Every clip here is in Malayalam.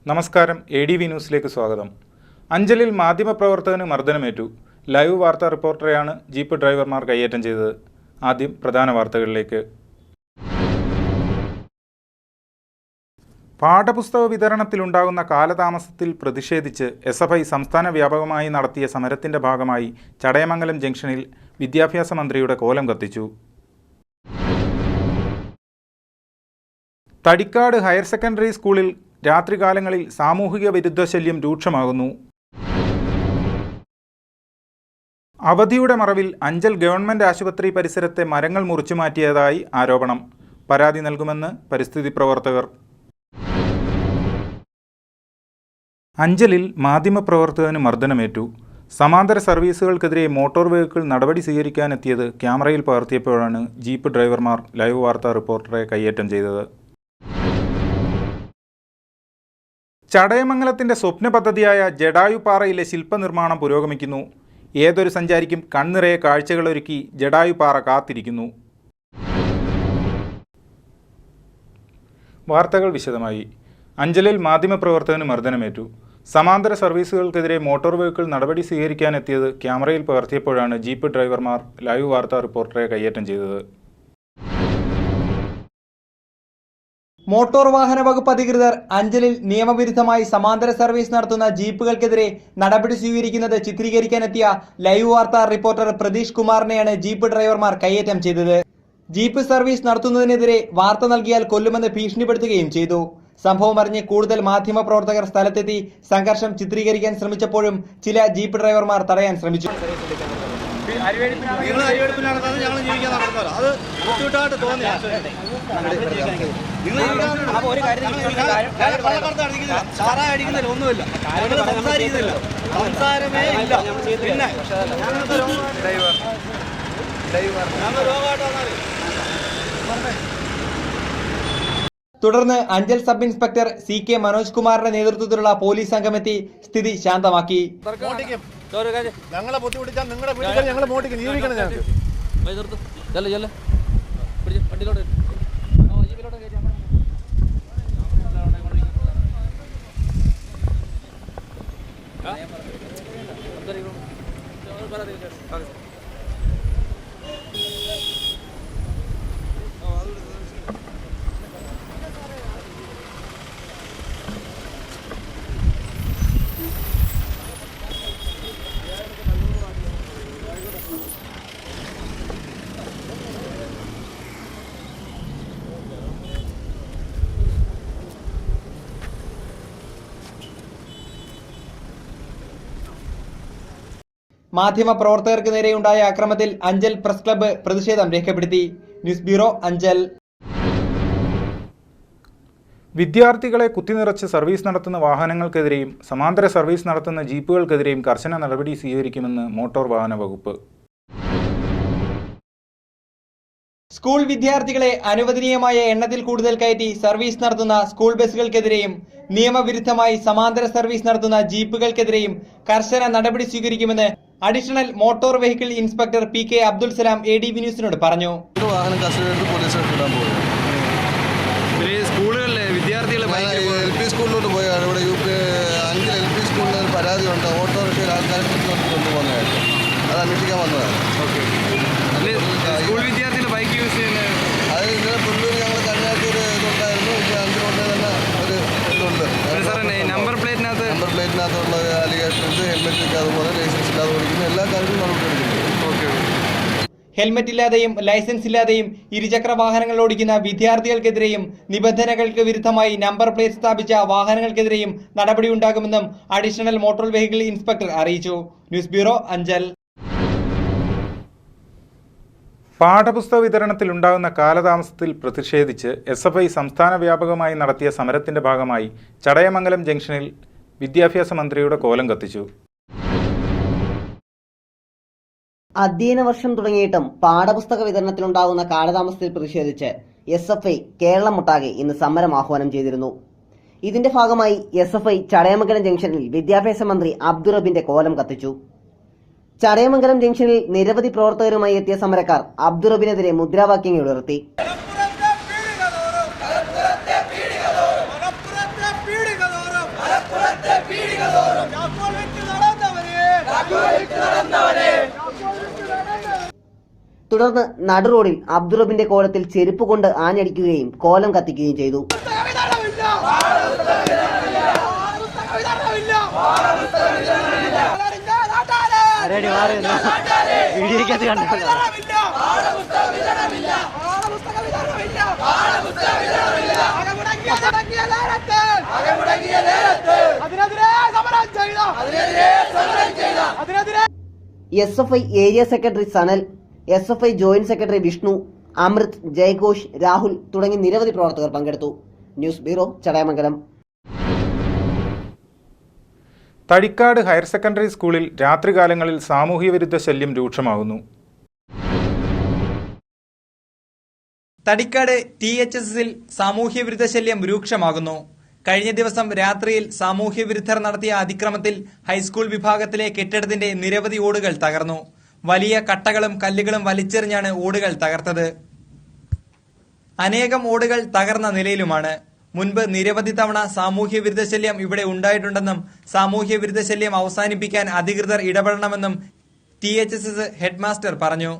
നമസ്കാരം, ADV ന്യൂസിലേക്ക് സ്വാഗതം. അഞ്ചലിൽ മാധ്യമപ്രവർത്തകന് മർദ്ദനമേറ്റു. ലൈവ് വാർത്താ റിപ്പോർട്ടറെയാണ് ജീപ്പ് ഡ്രൈവർമാർ കയ്യേറ്റം ചെയ്തത്. ആദ്യം പ്രധാന വാർത്തകളിലേക്ക്. പാഠപുസ്തക വിതരണത്തിലുണ്ടാകുന്ന കാലതാമസത്തിൽ പ്രതിഷേധിച്ച് SFI സംസ്ഥാന വ്യാപകമായി നടത്തിയ സമരത്തിന്റെ ഭാഗമായി ചടയമംഗലം ജംഗ്ഷനിൽ വിദ്യാഭ്യാസ മന്ത്രിയുടെ കോലം കത്തിച്ചു. തടിക്കാട് ഹയർ സെക്കൻഡറി സ്കൂളിൽ രാത്രികാലങ്ങളിൽ സാമൂഹിക വിരുദ്ധ ശല്യം രൂക്ഷമാകുന്നു. അവധിയുടെ മറവിൽ അഞ്ചൽ ഗവൺമെൻറ് ആശുപത്രി പരിസരത്തെ മരങ്ങൾ മുറിച്ചു മാറ്റിയതായി ആരോപണം. പരാതി നൽകുമെന്ന് പരിസ്ഥിതി പ്രവർത്തകർ. അഞ്ചലിൽ മാധ്യമപ്രവർത്തകന് മർദ്ദനമേറ്റു. സമാന്തര സർവീസുകൾക്കെതിരെ മോട്ടോർ വെഹിക്കിൾ നടപടി സ്വീകരിക്കാനെത്തിയത് ക്യാമറയിൽ പകർത്തിയപ്പോഴാണ് ജീപ്പ് ഡ്രൈവർമാർ ലൈവ് വാർത്താ റിപ്പോർട്ടറെ കയ്യേറ്റം ചെയ്തത്. ചടയമംഗലത്തിൻ്റെ സ്വപ്ന പദ്ധതിയായ ജടായുപ്പാറയിലെ ശില്പനിർമ്മാണം പുരോഗമിക്കുന്നു. ഏതൊരു സഞ്ചാരിക്കും കണ്ണിറയെ കാഴ്ചകളൊരുക്കി ജടായുപ്പാറ കാത്തിരിക്കുന്നു. വാർത്തകൾ വിശദമായി. അഞ്ചലിൽ മാധ്യമപ്രവർത്തകന് മർദ്ദനമേറ്റു. സമാന്തര സർവീസുകൾക്കെതിരെ മോട്ടോർ വെഹിക്കിൾ നടപടി സ്വീകരിക്കാനെത്തിയത് ക്യാമറയിൽ പകർത്തിയപ്പോഴാണ് ജീപ്പ് ഡ്രൈവർമാർ ലൈവ് വാർത്താ റിപ്പോർട്ടറെ കയ്യേറ്റം ചെയ്തത്. മോട്ടോർ വാഹന വകുപ്പ് അധികൃതർ അഞ്ചലിൽ നിയമവിരുദ്ധമായി സമാന്തര സർവീസ് നടത്തുന്ന ജീപ്പുകൾക്കെതിരെ നടപടി സ്വീകരിക്കുന്നത് ചിത്രീകരിക്കാനെത്തിയ ലൈവ് വാർത്താ റിപ്പോർട്ടർ പ്രതീഷ് കുമാറിനെയാണ് ജീപ്പ് ഡ്രൈവർമാർ കയ്യേറ്റം ചെയ്തത്. ജീപ്പ് സർവീസ് നടത്തുന്നതിനെതിരെ വാർത്ത നൽകിയാൽ കൊല്ലുമെന്ന് ഭീഷണിപ്പെടുത്തുകയും ചെയ്തു. സംഭവം അറിഞ്ഞ് കൂടുതൽ മാധ്യമ പ്രവർത്തകർ സ്ഥലത്തെത്തി സംഘർഷം ചിത്രീകരിക്കാൻ ശ്രമിച്ചപ്പോഴും ചില ജീപ്പ് ഡ്രൈവർമാർ തടയാൻ ശ്രമിച്ചു. തുടർന്ന് Anchal sub inspector CK Manoj കുമാറിന്റെ നേതൃത്വത്തിലുള്ള പോലീസ് സംഘമെത്തി സ്ഥിതി ശാന്തമാക്കി. ഞങ്ങളെ ബുദ്ധിമുട്ടിച്ചാൽ നിങ്ങളുടെ വീട്ടിൽ ഞങ്ങൾ മോട്ടിക്ക് ജീവിക്കണം. മാധ്യമ പ്രവർത്തകർക്ക് നേരെയുണ്ടായ അക്രമത്തിൽ അഞ്ചൽ പ്രസ് ക്ലബ്ബ് പ്രതിഷേധം രേഖപ്പെടുത്തി. News bureau, Anchal. വിദ്യാർത്ഥികളെ കുത്തിനിറച്ച് സർവീസ് നടത്തുന്ന വാഹനങ്ങൾക്കെതിരെയും സമാന്തര സർവീസ് നടത്തുന്ന ജീപ്പുകൾക്കെതിരെയും കർശന നടപടി സ്വീകരിക്കുമെന്ന് മോട്ടോർ വാഹന വകുപ്പ്. സ്കൂൾ വിദ്യാർത്ഥികളെ അനുവദനീയമായ എണ്ണത്തിൽ കൂടുതൽ കയറ്റി സർവീസ് നടത്തുന്ന സ്കൂൾ ബസുകൾക്കെതിരെയും നിയമവിരുദ്ധമായി സമാന്തര സർവീസ് നടത്തുന്ന ജീപ്പുകൾക്കെതിരെയും കർശന നടപടി സ്വീകരിക്കുമെന്ന് additional motor vehicle inspector PK Abdul Salam ADV ന്യൂസിനോട് പറഞ്ഞു. സ്കൂളുകളിലെ വിദ്യാർത്ഥികളെ LP സ്കൂളിലോട്ട് പോയാണ്. ഇവിടെ LP സ്കൂളിൽ പരാതി ഉണ്ട്. ഓട്ടോറിക്ഷയിൽ ആൾക്കാരെ കൊണ്ടുപോകുന്നതായിട്ട് അത് അന്വേഷിക്കാൻ വന്നതാണ്. സ്കൂൾ വിദ്യാർത്ഥികൾ ബൈക്ക് യൂസ് ചെയ്യുന്നത് അത് ഇന്നലെ പുല്ലൂർ ഞങ്ങൾ കഴിഞ്ഞാഴ്ച ഒരു ഇതുണ്ടായിരുന്നു. ഇപ്പോൾ 5 കൊണ്ട് തന്നെ ഒരു ഇതുണ്ട്. നമ്പർ പ്ലേറ്റിനകത്തുള്ള അലിഗേഷൻസ്, ഹെൽമെറ്റ് അതുപോലെ ലൈസൻസ് ഇല്ലാതെ ഓടിക്കുന്ന എല്ലാ കാര്യങ്ങളും നമുക്ക് എടുക്കുന്നു. ഹെൽമെറ്റ് ഇല്ലാതെയും ലൈസൻസ് ഇല്ലാതെയും ഇരുചക്ര വാഹനങ്ങൾ ഓടിക്കുന്ന വിദ്യാർത്ഥികൾക്കെതിരെയും നിബന്ധനകൾക്ക് വിരുദ്ധമായി നമ്പർ പ്ലേറ്റ് സ്ഥാപിച്ച വാഹനങ്ങൾക്കെതിരെയും നടപടിയുണ്ടാകുമെന്നും അഡീഷണൽ മോട്ടോർ വെഹിക്കിൾ ഇൻസ്പെക്ടർ അറിയിച്ചു. News bureau, Anchal. പാഠപുസ്തക വിതരണത്തിലുണ്ടാകുന്ന കാലതാമസത്തിൽ പ്രതിഷേധിച്ച് SFI സംസ്ഥാന വ്യാപകമായി നടത്തിയ സമരത്തിന്റെ ഭാഗമായി ചടയമംഗലം ജംഗ്ഷനിൽ വിദ്യാഭ്യാസ മന്ത്രിയുടെ കോലം കത്തിച്ചു. അധ്യയന വർഷം തുടങ്ങിയിട്ടും പാഠപുസ്തക വിതരണത്തിലുണ്ടാകുന്ന കാലതാമസത്തിൽ പ്രതിഷേധിച്ച് SFI കേരളമൊട്ടാകെ ഇന്ന് സമരം ആഹ്വാനം ചെയ്തിരുന്നു. ഇതിന്റെ ഭാഗമായി SFI ചടയമംഗലം ജംഗ്ഷനിൽ വിദ്യാഭ്യാസ മന്ത്രി അബ്ദുറബിന്റെ കോലം കത്തിച്ചു. ചടയമംഗലം ജംഗ്ഷനിൽ നിരവധി പ്രവർത്തകരുമായി എത്തിയ സമരക്കാർ അബ്ദുറബിനെതിരെ മുദ്രാവാക്യങ്ങൾ ഉയർത്തി. തുടർന്ന് നടുറോഡിൽ അബ്ദുറബിന്റെ കോലത്തിൽ ചെരുപ്പ് കൊണ്ട് ആഞ്ഞടിക്കുകയും കോലം കത്തിക്കുകയും ചെയ്തു. SFI area secretary Sanal, SFI joint secretary Vishnu, Amrit, ജയഘോഷ്, രാഹുൽ തുടങ്ങി നിരവധി പ്രവർത്തകർ പങ്കെടുത്തു. News bureau, Chadayamangalam. Thadikkad higher secondary സ്കൂളിൽ രാത്രികാലങ്ങളിൽ സാമൂഹ്യവിരുദ്ധ ശല്യം രൂക്ഷമാകുന്നു. തടിക്കാട് THSൽ സാമൂഹ്യവിരുദ്ധ ശല്യം രൂക്ഷമാകുന്നു. കഴിഞ്ഞ ദിവസം രാത്രിയിൽ സാമൂഹ്യവിരുദ്ധർ നടത്തിയ അതിക്രമത്തിൽ ഹൈസ്കൂൾ വിഭാഗത്തിലെ കെട്ടിടത്തിന്റെ നിരവധി ഓടുകൾ തകർന്നു. വലിയ കട്ടകളും കല്ലുകളും വലിച്ചെറിഞ്ഞാണ് ഓടുകൾ തകർത്തത്. അനേകം ഓടുകൾ തകർന്ന നിലയിലുമാണ്. മുൻപ് നിരവധി തവണ സാമൂഹ്യവിരുദ്ധ ശല്യം ഇവിടെ ഉണ്ടായിട്ടുണ്ടെന്നും സാമൂഹ്യവിരുദ്ധ ശല്യം അവസാനിപ്പിക്കാൻ അധികൃതർ ഇടപെടണമെന്നും THS ഹെഡ്മാസ്റ്റർ പറഞ്ഞു.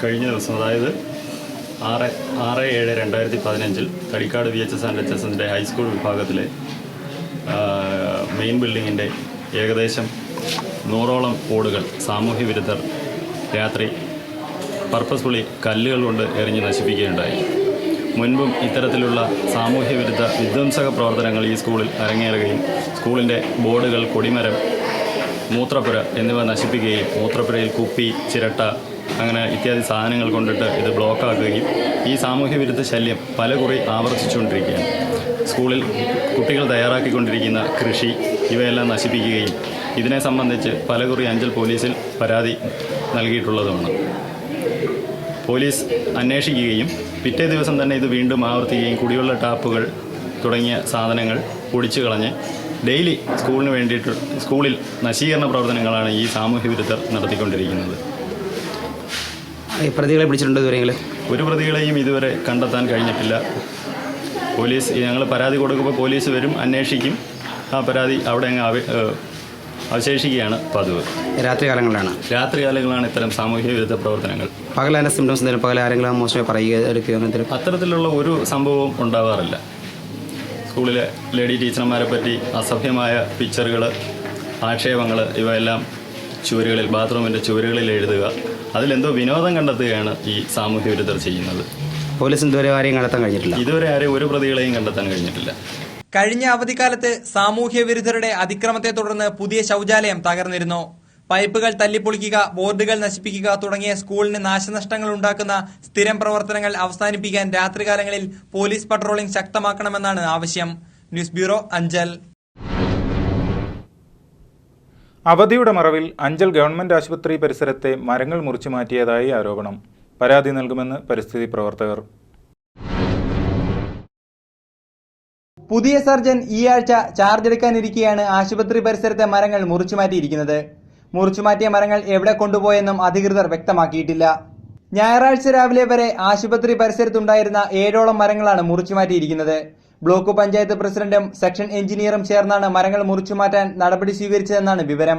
കഴിഞ്ഞ ദിവസം, അതായത് 6/7/2015 തടിക്കാട് VHS ആൻഡ് HSന്റെ ഹൈസ്കൂൾ വിഭാഗത്തിലെ മെയിൻ ബിൽഡിങ്ങിൻ്റെ ഏകദേശം 100ഓളം ഓടുകൾ സാമൂഹ്യവിരുദ്ധർ രാത്രി പർപ്പസ്ഫുള്ളി കല്ലുകൾ കൊണ്ട് എറിഞ്ഞ് നശിപ്പിക്കുകയുണ്ടായി. മുൻപും ഇത്തരത്തിലുള്ള സാമൂഹ്യവിരുദ്ധ വിധ്വംസക പ്രവർത്തനങ്ങൾ ഈ സ്കൂളിൽ അരങ്ങേറുകയും സ്കൂളിൻ്റെ ബോർഡുകൾ, കൊടിമരം, മൂത്രപ്പുര എന്നിവ നശിപ്പിക്കുകയും മൂത്രപ്പുരയിൽ കുപ്പി, ചിരട്ട അങ്ങനെ ഇത്യാദി സാധനങ്ങൾ കൊണ്ടിട്ട് ഇത് ബ്ലോക്കാക്കുകയും ഈ സാമൂഹ്യവിരുദ്ധ ശല്യം പലകുറി ആവർത്തിച്ചുകൊണ്ടിരിക്കുകയാണ്. സ്കൂളിൽ കുട്ടികൾ തയ്യാറാക്കിക്കൊണ്ടിരിക്കുന്ന കൃഷി ഇവയെല്ലാം നശിപ്പിക്കുകയും ഇതിനെ സംബന്ധിച്ച് പലകുറി അഞ്ചൽ പോലീസിൽ പരാതി നൽകിയിട്ടുള്ളതുമാണ്. പോലീസ് അന്വേഷിക്കുകയും പിറ്റേ ദിവസം തന്നെ ഇത് വീണ്ടും ആവർത്തിക്കുകയും കുടിവെള്ള ടാപ്പുകൾ തുടങ്ങിയ സാധനങ്ങൾ പൊടിച്ചു കളഞ്ഞ് ഡെയിലി സ്കൂളിന് വേണ്ടിയിട്ട് സ്കൂളിൽ നശീകരണ പ്രവർത്തനങ്ങളാണ് ഈ സാമൂഹ്യവിരുദ്ധർ നടത്തിക്കൊണ്ടിരിക്കുന്നത്. പ്രതികളെ പിടിച്ചിട്ടുണ്ട് ഇതുവരെ? ഒരു പ്രതികളെയും ഇതുവരെ കണ്ടെത്താൻ കഴിഞ്ഞിട്ടില്ല. പോലീസ് ഞങ്ങൾ പരാതി കൊടുക്കുമ്പോൾ പോലീസ് വരും, അന്വേഷിക്കും, ആ പരാതി അവിടെ അങ്ങ് അവശേഷിക്കുകയാണ് പതിവ്. രാത്രികാലങ്ങളാണ് ഇത്തരം സാമൂഹ്യ വിരുദ്ധ പ്രവർത്തനങ്ങൾ. പകലതിൻ്റെ സിംറ്റംസ് എന്തെങ്കിലും, പകൽ ആരെങ്കിലും മോശമായി പറയുക, എടുക്കുകയോ എന്തെങ്കിലും? അത്തരത്തിലുള്ള ഒരു സംഭവവും ഉണ്ടാവാറില്ല. സ്കൂളിലെ ലേഡി ടീച്ചർമാരെ പറ്റി അസഭ്യമായ പിക്ചറുകൾ, ആക്ഷേപങ്ങൾ ഇവയെല്ലാം ചുവരുകളിൽ, ബാത്റൂമിൻ്റെ ചുവരുകളിൽ എഴുതുക, അതിലെന്തോ വിനോദം കണ്ടെത്തുകയാണ് ഈ സാമൂഹ്യ വിരുദ്ധർ ചെയ്യുന്നത്. പോലീസ് ഇതുവരെ ആരെയും കണ്ടെത്താൻ കഴിഞ്ഞിട്ടില്ല. ഇതുവരെ ആരെയും ഒരു പ്രതികളെയും കണ്ടെത്താൻ കഴിഞ്ഞിട്ടില്ല. കഴിഞ്ഞ അവധിക്കാലത്ത് സാമൂഹ്യ വിരുദ്ധരുടെ അതിക്രമത്തെ തുടർന്ന് പുതിയ ശൌചാലയം തകർന്നിരുന്നു. പൈപ്പുകൾ തല്ലിപ്പൊളിക്കുക, ബോർഡുകൾ നശിപ്പിക്കുക തുടങ്ങിയ സ്കൂളിന് നാശനഷ്ടങ്ങൾ ഉണ്ടാക്കുന്ന സ്ഥിരം പ്രവർത്തനങ്ങൾ അവസാനിപ്പിക്കാൻ രാത്രികാലങ്ങളിൽ പോലീസ് പട്രോളിംഗ് ശക്തമാക്കണമെന്നാണ് ആവശ്യം. News bureau, Anchal. അവധിയുടെ മറവിൽ അഞ്ചൽ ഗവൺമെന്റ് ആശുപത്രി പരിസരത്തെ മരങ്ങൾ മുറിച്ചു മാറ്റിയതായി ആരോപണം. പരാതി നൽകുമെന്ന് പരിസ്ഥിതി പ്രവർത്തകർ. പുതിയ സർജൻ ഈ ആഴ്ച ചാർജ് എടുക്കാനിരിക്കെയാണ് ആശുപത്രി പരിസരത്തെ മരങ്ങൾ മുറിച്ചുമാറ്റിയിരിക്കുന്നത്. മുറിച്ചുമാറ്റിയ മരങ്ങൾ എവിടെ കൊണ്ടുപോയെന്നും അധികൃതർ വ്യക്തമാക്കിയിട്ടില്ല. ഞായറാഴ്ച രാവിലെ വരെ ആശുപത്രി പരിസരത്തുണ്ടായിരുന്ന 7ഓളം മരങ്ങളാണ് മുറിച്ചുമാറ്റിയിരിക്കുന്നത്. ബ്ലോക്ക് പഞ്ചായത്ത് പ്രസിഡന്റും സെക്ഷൻ എഞ്ചിനീയറും ചേർന്നാണ് മരങ്ങൾ മുറിച്ചുമാറ്റാൻ നടപടി സ്വീകരിച്ചതെന്നാണ് വിവരം.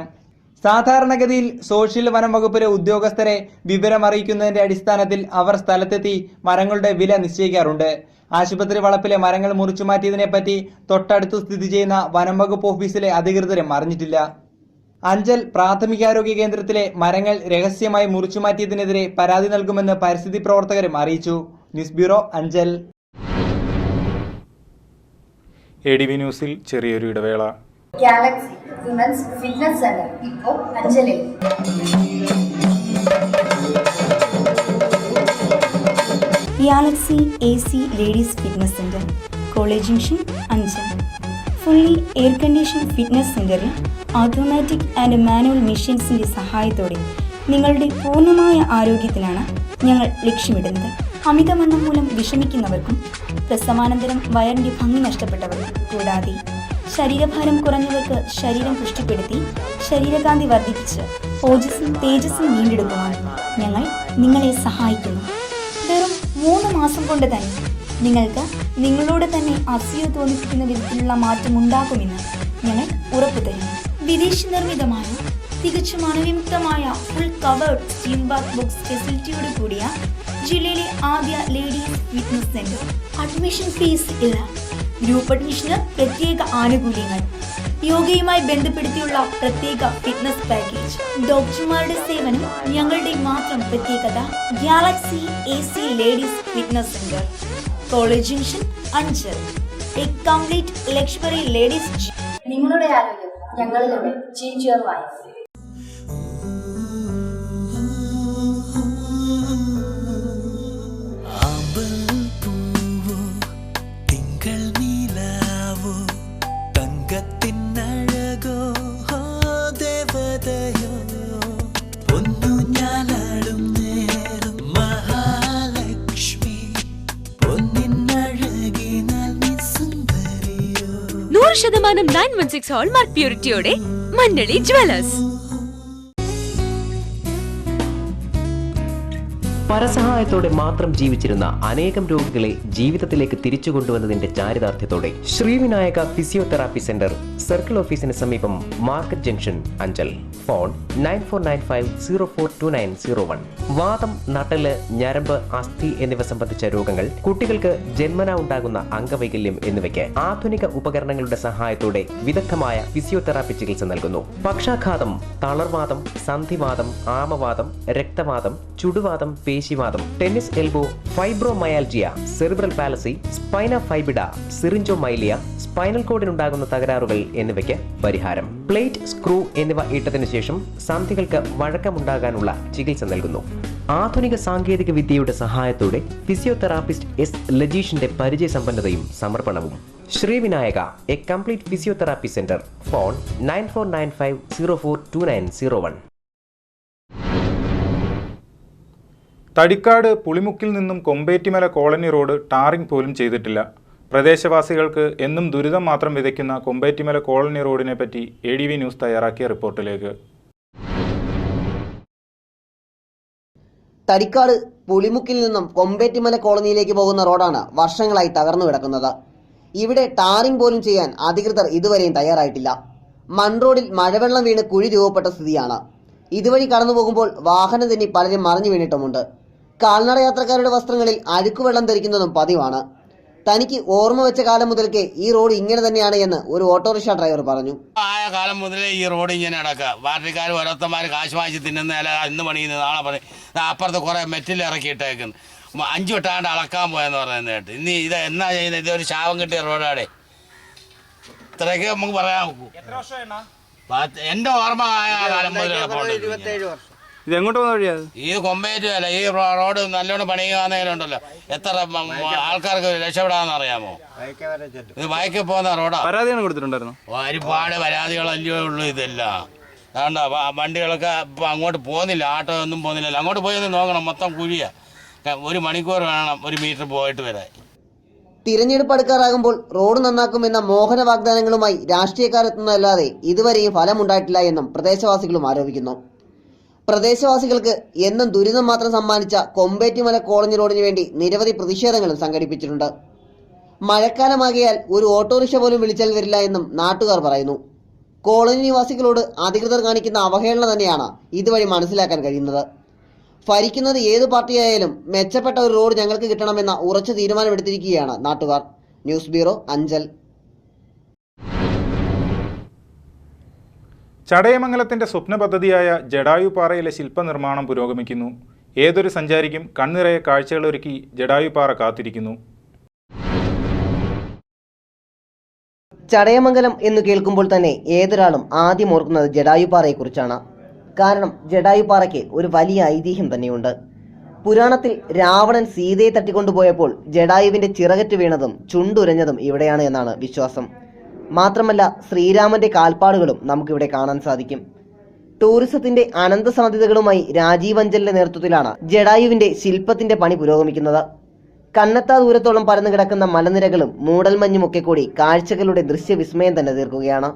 സാധാരണഗതിയിൽ സോഷ്യൽ വനം വകുപ്പിലെ ഉദ്യോഗസ്ഥരെ വിവരം അറിയിക്കുന്നതിന്റെ അടിസ്ഥാനത്തിൽ അവർ സ്ഥലത്തെത്തി മരങ്ങളുടെ വില നിശ്ചയിക്കാറുണ്ട്. ആശുപത്രി വളപ്പിലെ മരങ്ങൾ മുറിച്ചുമാറ്റിയതിനെപ്പറ്റി തൊട്ടടുത്ത് സ്ഥിതി ചെയ്യുന്ന വനം വകുപ്പ് ഓഫീസിലെ അധികൃതരും അറിഞ്ഞിട്ടില്ല. അഞ്ചൽ പ്രാഥമികാരോഗ്യ കേന്ദ്രത്തിലെ മരങ്ങൾ രഹസ്യമായി മുറിച്ചുമാറ്റിയതിനെതിരെ പരാതി നൽകുമെന്ന് പരിസ്ഥിതി പ്രവർത്തകരും അറിയിച്ചു. News bureau, Anchal. ADV ന്യൂസിൽ ചെറിയൊരു ഇടവേള. ഗാലക്സി വിമൻസ് ഫിറ്റ്നസ് സെന്റർ ഇപ്പോൾ അഞ്ചലിൽ. Galaxy AC ladies fitness centre, college junction, Anchal. Fully air condition fitness സെന്ററിൽ ഓട്ടോമാറ്റിക് ആൻഡ് മാനുവൽ മെഷീൻസിന്റെ സഹായത്തോടെ നിങ്ങളുടെ പൂർണ്ണമായ ആരോഗ്യത്തിനാണ് ഞങ്ങൾ ലക്ഷ്യമിടുന്നത്. അമിതവണ്ണം മൂലം വിഷമിക്കുന്നവർക്കും പ്രസവാനന്തരം വയറിന്റെ ഭംഗി നഷ്ടപ്പെട്ടവർക്കും കൂടാതെ ശരീരഭാരം കുറഞ്ഞവർക്ക് ശരീരം പുഷ്ടിപ്പെടുത്തി ശരീരകാന്തി വർദ്ധിപ്പിച്ച് ഓജസ്സും തേജസ്സും വീണ്ടെടുക്കുവാൻ ഞങ്ങൾ നിങ്ങളെ സഹായിക്കുന്നു. വെറും 3 മാസം കൊണ്ട് തന്നെ നിങ്ങൾക്ക് നിങ്ങളോട് തന്നെ അസൂയ തോന്നിപ്പിക്കുന്ന വിധത്തിലുള്ള മാറ്റം ഉണ്ടാകുമെന്ന് ഞങ്ങൾ ഉറപ്പു തരുന്നു. വിദേശ നിർമ്മിതമായ തികച്ചും അണുവിമുക്തമായ full covered steam bath box ഫെസിലിറ്റിയോട് കൂടിയ ജില്ലയിലെ ആദ്യ ladies fitness centre. Admission fees ഇല്ല. ഗ്രൂപ്പ് അഡ്മിഷന് പ്രത്യേക ആനുകൂല്യങ്ങൾ, യോഗയുമായി ബന്ധപ്പെടുത്തിയുള്ള പ്രത്യേക ഫിറ്റ്നസ് പാക്കേജ്, ഡോക്ടർമാരുടെ സേവനം ഞങ്ങളുടെ മാത്രം പ്രത്യേകത. Galaxy AC ladies fitness centre, college junction, Anchal. A complete luxury ladies gym. നിങ്ങളുടെ ആരോഗ്യം ഞങ്ങളിലൂടെ. Change your life. ശതമാനം 916 ഹോൾമാർക്ക് പ്യൂരിറ്റിയോടെ മഞ്ഞളി ജ്വല്ലേഴ്സ്. പരസഹായത്തോടെ മാത്രം ജീവിച്ചിരുന്ന അനേകം രോഗികളെ ജീവിതത്തിലേക്ക് തിരിച്ചു കൊണ്ടുവന്നതിന്റെ ചാരിതാർത്ഥ്യത്തോടെ ശ്രീവിനായക ഫിസിയോതെറാപ്പി സെന്റർ, സർക്കിൾ ഓഫീസിന് സമീപം, മാർക്കറ്റ് ജംഗ്ഷൻ, അഞ്ചൽ. ഫോൺ 9495042901. വാതം, നട്ടല്, ഞരമ്പ്, അസ്ഥി എന്നിവ സംബന്ധിച്ച രോഗങ്ങൾ, കുട്ടികൾക്ക് ജന്മനാ ഉണ്ടാകുന്ന അംഗവൈകല്യം എന്നിവയ്ക്ക് ആധുനിക ഉപകരണങ്ങളുടെ സഹായത്തോടെ വിദഗ്ധമായ ഫിസിയോതെറാപ്പി ചികിത്സ നൽകുന്നു. പക്ഷാഘാതം, തളർവാദം, സന്ധിവാദം, ആമവാദം, രക്തവാദം, ചുടുവാദം, പേശിവാദം, tennis elbow, fibromyalgia, cerebral palsy, spina bifida, syringomyelia, spinal കോഡിനുണ്ടാകുന്ന തകരാറുകൾ എന്നിവയ്ക്ക് പരിഹാരം. പ്ലേറ്റ്, സ്ക്രൂ എന്നിവ ഇട്ടതിനു ശേഷം സന്ധികൾക്ക് വഴക്കമുണ്ടാകാനുള്ള ചികിത്സ നൽകുന്നു. ആധുനിക സാങ്കേതിക വിദ്യയുടെ സഹായത്തോടെ ഫിസിയോതെറാപ്പിസ്റ്റ് S. ലജീഷിന്റെ പരിചയസമ്പന്നതയും സമർപ്പണവും. Sreevinayaka, a complete physiotherapy centre. Phone 9495042901. Thadikkad പുളിമുക്കിൽ നിന്നും കൊമ്പേറ്റിമല കോളനി റോഡ് ടാറിംഗ് പോലും ചെയ്തിട്ടില്ല. പ്രദേശവാസികൾക്ക് എന്നും ദുരിതം മാത്രം വിതയ്ക്കുന്ന കൊമ്പേറ്റിമല കോളനി റോഡിനെ പറ്റി ADV ന്യൂസ് തയ്യാറാക്കിയ റിപ്പോർട്ടിലേക്ക്. തടിക്കാട് പുളിമുക്കിൽ നിന്നും കൊമ്പേറ്റിമല കോളനിയിലേക്ക് പോകുന്ന റോഡാണ് വർഷങ്ങളായി തകർന്നു കിടക്കുന്നത്. ഇവിടെ ടാറിംഗ് പോലും ചെയ്യാൻ അധികൃതർ ഇതുവരെയും തയ്യാറായിട്ടില്ല. മൺറോഡിൽ മഴവെള്ളം വീണ് കുഴി രൂപപ്പെട്ട സ്ഥിതിയാണ്. ഇതുവഴി കടന്നു പോകുമ്പോൾ വാഹനം തന്നെ പലരും മറിഞ്ഞു വീണിട്ടുമുണ്ട്. കാൽനട യാത്രക്കാരുടെ വസ്ത്രങ്ങളിൽ അഴുക്കുവെള്ളം തെറിക്കുന്നതും പതിവാണ്. തനിക്ക് ഓർമ്മ വെച്ച കാലം മുതൽക്കേ ഈ റോഡ് ഇങ്ങനെ തന്നെയാണ് എന്ന് ഒരു ഓട്ടോറിക്ഷ ഡ്രൈവർ പറഞ്ഞു. ആയ കാലം മുതലേ ഈ റോഡ് ഇങ്ങനെ നടക്കുക. പാർട്ടിക്കാർ ഓരോരുത്തന്മാർ കാശ് വാങ്ങിച്ച് തിന്നുന്നതല്ല, ഇന്ന് പണിയുന്ന നാളെ പണി. അപ്പുറത്ത് കുറേ മെറ്റിൽ ഇറക്കിയിട്ടേക്കുന്നു. 5 വട്ടാണ്ട് അളക്കാൻ പോയെന്ന് പറയുന്നത് കേട്ട്. ഇനി ഇത് എന്നാ ചെയ്യുന്നത്? ഇതൊരു ശാപം കിട്ടിയ റോഡാടെ. ഇത്രയൊക്കെ നമുക്ക് പറയാൻ നോക്കൂ. എന്റെ ഓർമ്മ ആയ കാലം മുതൽ ഇത് എങ്ങോട്ട് പോകുന്ന വഴിയാണ്? ഈ കൊമ്പേറ്റുമല്ല, ഈ റോഡ് നല്ലോണം പണിയുകയാണെങ്കിലുണ്ടല്ലോ എത്ര ആൾക്കാർക്ക് രക്ഷപ്പെടാമെന്ന് അറിയാമോ? ഇത് ബൈക്കിൽ പോകുന്ന റോഡാ. പരാതിയാണ് കൊടുത്തിട്ടുണ്ടായിരുന്നു. ഒരുപാട് പരാതികളല്ലേ ഉള്ളൂ. ഇതെല്ലാം അതുകൊണ്ടാ വണ്ടികളൊക്കെ ഇപ്പം അങ്ങോട്ട് പോകുന്നില്ല, ആട്ടോ ഒന്നും പോകുന്നില്ല. അങ്ങോട്ട് പോയി ഒന്ന് നോക്കണം, മൊത്തം കുഴിയാ. 1 മണിക്കൂർ വേണം 1 മീറ്റർ പോയിട്ട് വരാൻ. തിരഞ്ഞെടുപ്പ് അടുക്കാറാകുമ്പോൾ റോഡ് നന്നാക്കുമെന്ന മോഹന വാഗ്ദാനങ്ങളുമായി രാഷ്ട്രീയക്കാരെത്തുന്നതല്ലാതെ ഇതുവരെയും ഫലമുണ്ടായിട്ടില്ല എന്നും പ്രദേശവാസികളും ആരോപിക്കുന്നു. പ്രദേശവാസികൾക്ക് എന്നും ദുരിതം മാത്രം സമ്മാനിച്ച കൊമ്പേറ്റിമല കോളനി റോഡിന് വേണ്ടി നിരവധി പ്രതിഷേധങ്ങളും സംഘടിപ്പിച്ചിട്ടുണ്ട്. മഴക്കാലമാകിയാൽ ഒരു ഓട്ടോറിക്ഷ പോലും വിളിച്ചാൽ വരില്ല എന്നും നാട്ടുകാർ പറയുന്നു. കോളനി നിവാസികളോട് അധികൃതർ കാണിക്കുന്ന അവഹേളന തന്നെയാണ് ഇതുവഴി മനസ്സിലാക്കാൻ കഴിയുന്നത്. ഭരിക്കുന്നത് ഏതു പാർട്ടിയായാലും മെച്ചപ്പെട്ട ഒരു റോഡ് ഞങ്ങൾക്ക് കിട്ടണമെന്ന ഉറച്ച തീരുമാനമെടുത്തിരിക്കുകയാണ് നാട്ടുകാർ. News bureau, Anchal. ചടയമംഗലത്തിൻ്റെ സ്വപ്ന പദ്ധതിയായ ജടായുപാറയിലെ ശില്പനിർമ്മാണം പുരോഗമിക്കുന്നു. ഏതൊരു സഞ്ചാരിക്കും കണ്ണിറയെ കാഴ്ചകളൊരുക്കി ജടായുപാറ കാത്തിരിക്കുന്നു. ചടയമംഗലം എന്ന് കേൾക്കുമ്പോൾ തന്നെ ഏതൊരാളും ആദ്യം ഓർക്കുന്നത് ജടായുപാറയെക്കുറിച്ചാണ്. കാരണം ജടായുപാറയ്ക്ക് ഒരു വലിയ ഐതിഹ്യം തന്നെയുണ്ട്. പുരാണത്തിൽ രാവണൻ സീതയെ തട്ടിക്കൊണ്ടുപോയപ്പോൾ ജടായുവിന്റെ ചിറകറ്റ് വീണതും ചുണ്ടുരഞ്ഞതും ഇവിടെയാണ് എന്നാണ് വിശ്വാസം. മാത്രമല്ല ശ്രീരാമന്റെ കാൽപ്പാടുകളും നമുക്കിവിടെ കാണാൻ സാധിക്കും. ടൂറിസത്തിന്റെ അനന്ത സാധ്യതകളുമായി രാജീവ് അഞ്ചലിന്റെ നേതൃത്വത്തിലാണ് ജടായുവിന്റെ ശില്പത്തിന്റെ പണി പുരോഗമിക്കുന്നത്. കണ്ണെത്താ ദൂരത്തോളം പരന്നു കിടക്കുന്ന മലനിരകളും മൂടൽമഞ്ഞുമൊക്കെ കൂടി കാഴ്ചകളുടെ ദൃശ്യവിസ്മയം തന്നെ തീർക്കുകയാണ്.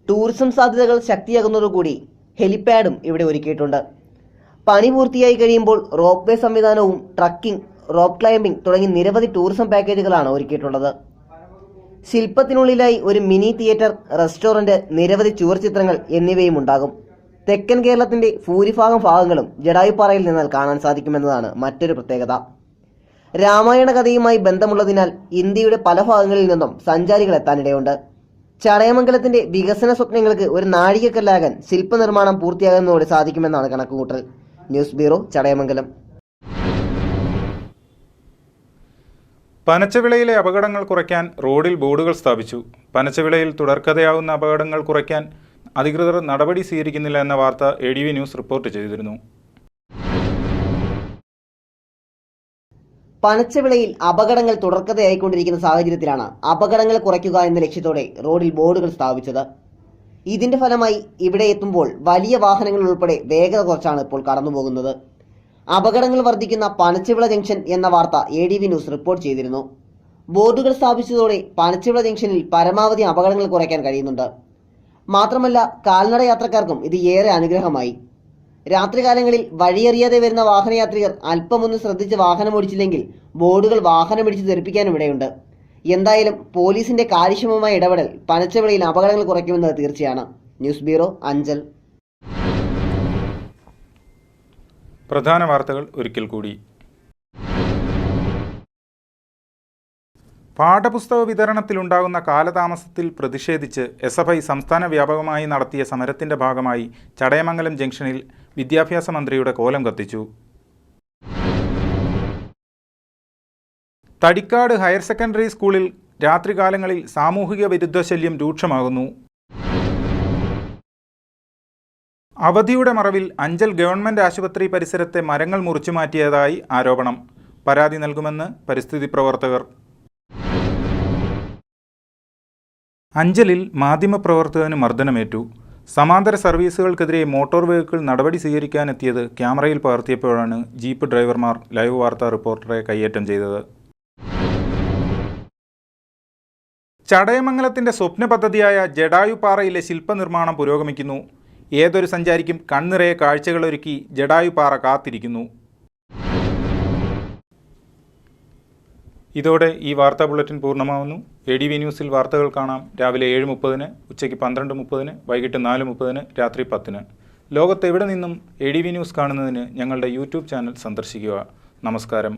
ടൂറിസം സാധ്യതകൾ ശക്തിയാകുന്നതോടുകൂടി ഹെലിപാഡും ഇവിടെ ഒരുക്കിയിട്ടുണ്ട്. പണി പൂർത്തിയായി കഴിയുമ്പോൾ റോപ്പ് വേ സംവിധാനവും ട്രക്കിംഗ്, റോപ്പ് ക്ലൈംബിംഗ് തുടങ്ങി നിരവധി ടൂറിസം പാക്കേജുകളാണ് ഒരുക്കിയിട്ടുള്ളത്. ശില്പത്തിനുള്ളിലായി ഒരു മിനി തിയേറ്റർ, റെസ്റ്റോറന്റ്, നിരവധി ചുവർചിത്രങ്ങൾ എന്നിവയും ഉണ്ടാകും. തെക്കൻ കേരളത്തിന്റെ ഭൂരിഭാഗം ഭാഗങ്ങളും ജടായുപ്പാറയിൽ നിന്നാൽ കാണാൻ സാധിക്കുമെന്നതാണ് മറ്റൊരു പ്രത്യേകത. രാമായണ കഥയുമായി ബന്ധമുള്ളതിനാൽ ഇന്ത്യയുടെ പല ഭാഗങ്ങളിൽ നിന്നും സഞ്ചാരികൾ എത്താനിടയുണ്ട്. ചടയമംഗലത്തിന്റെ വികസന സ്വപ്നങ്ങൾക്ക് ഒരു നാഴികക്കല്ലാകാൻ ശില്പനിർമ്മാണം പൂർത്തിയാകുന്നതോടെ സാധിക്കുമെന്നാണ് കണക്കുകൂട്ടൽ. News bureau, Chadayamangalam. പനച്ചവിളയിലെ അപകടങ്ങൾ കുറയ്ക്കാൻ റോഡിൽ ബോർഡുകൾ സ്ഥാപിച്ചു. പനച്ചവിളയിൽ തുടർക്കഥയാവുന്ന അപകടങ്ങൾ കുറയ്ക്കാൻ അധികൃതർ നടപടി സ്വീകരിക്കുന്നില്ല എന്ന വാർത്ത ADV ന്യൂസ് റിപ്പോർട്ട് ചെയ്തിരുന്നു. പനച്ചവിളയിൽ അപകടങ്ങൾ തുടർക്കഥയായിക്കൊണ്ടിരിക്കുന്ന സാഹചര്യത്തിലാണ് അപകടങ്ങൾ കുറയ്ക്കുക എന്ന ലക്ഷ്യത്തോടെ റോഡിൽ ബോർഡുകൾ സ്ഥാപിച്ചത്. ഇതിന്റെ ഫലമായി ഇവിടെ എത്തുമ്പോൾ വലിയ വാഹനങ്ങൾ ഉൾപ്പെടെ വേഗത കുറച്ചാണ് ഇപ്പോൾ കടന്നുപോകുന്നത്. അപകടങ്ങൾ വർദ്ധിക്കുന്ന പനച്ചവിള ജംഗ്ഷൻ എന്ന വാർത്ത ADV ന്യൂസ് റിപ്പോർട്ട് ചെയ്തിരുന്നു. ബോർഡുകൾ സ്ഥാപിച്ചതോടെ പനച്ചവിള ജംഗ്ഷനിൽ പരമാവധി അപകടങ്ങൾ കുറയ്ക്കാൻ കഴിയുന്നുണ്ട്. മാത്രമല്ല, കാൽനട യാത്രക്കാർക്കും ഇത് ഏറെ അനുഗ്രഹമായി. രാത്രികാലങ്ങളിൽ വഴിയറിയാതെ വരുന്ന വാഹനയാത്രികർ അല്പമൊന്ന് ശ്രദ്ധിച്ച് വാഹനമോടിച്ചില്ലെങ്കിൽ ബോർഡുകൾ വാഹനമിടിച്ച് തെറിപ്പിക്കാനും ഇടയുണ്ട്. എന്തായാലും പോലീസിന്റെ കാര്യക്ഷമമായ ഇടപെടൽ പനച്ചവിളയിൽ അപകടങ്ങൾ കുറയ്ക്കുമെന്നത് തീർച്ചയാണ്. News bureau, Anchal. പ്രധാന വാർത്തകൾ ഒരിക്കൽ കൂടി. പാഠപുസ്തക വിതരണത്തിലുണ്ടാകുന്ന കാലതാമസത്തിൽ പ്രതിഷേധിച്ച് SFI സംസ്ഥാന വ്യാപകമായി നടത്തിയ സമരത്തിന്റെ ഭാഗമായി ചടയമംഗലം ജംഗ്ഷനിൽ വിദ്യാഭ്യാസ മന്ത്രിയുടെ കോലം കത്തിച്ചു. തടിക്കാട് ഹയർ സെക്കൻഡറി സ്കൂളിൽ രാത്രികാലങ്ങളിൽ സാമൂഹിക വിരുദ്ധ ശല്യം രൂക്ഷമാകുന്നു. അവധിയുടെ മറവിൽ അഞ്ചൽ ഗവൺമെൻറ് ആശുപത്രി പരിസരത്തെ മരങ്ങൾ മുറിച്ചു മാറ്റിയതായി ആരോപണം. പരാതി നൽകുമെന്ന് പരിസ്ഥിതി പ്രവർത്തകർ. അഞ്ചലിൽ മാധ്യമപ്രവർത്തകന് മർദ്ദനമേറ്റു. സമാന്തര സർവീസുകൾക്കെതിരെ മോട്ടോർ വെഹിക്കിൾ നടപടി സ്വീകരിക്കാനെത്തിയത് ക്യാമറയിൽ പകർത്തിയപ്പോഴാണ് ജീപ്പ് ഡ്രൈവർമാർ ലൈവ് വാർത്താ റിപ്പോർട്ടറെ കയ്യേറ്റം ചെയ്തത്. ചടയമംഗലത്തിൻ്റെ സ്വപ്ന പദ്ധതിയായ ജടായുപ്പാറയിലെ ശില്പനിർമ്മാണം പുരോഗമിക്കുന്നു. ഏതൊരു സഞ്ചാരിക്കും കണ്ണിറയെ കാഴ്ചകളൊരുക്കി ജടായുപ്പാറ കാത്തിരിക്കുന്നു. ഇതോടെ ഈ വാർത്താ ബുള്ളറ്റിൻ പൂർണ്ണമാവുന്നു. ADV ന്യൂസിൽ വാർത്തകൾ കാണാം രാവിലെ 7:30, ഉച്ചയ്ക്ക് 12:30, വൈകിട്ട് 4:30, രാത്രി 10. ലോകത്തെവിടെ നിന്നും ADV ന്യൂസ് കാണുന്നതിന് ഞങ്ങളുടെ YouTube ചാനൽ സന്ദർശിക്കുക. നമസ്കാരം.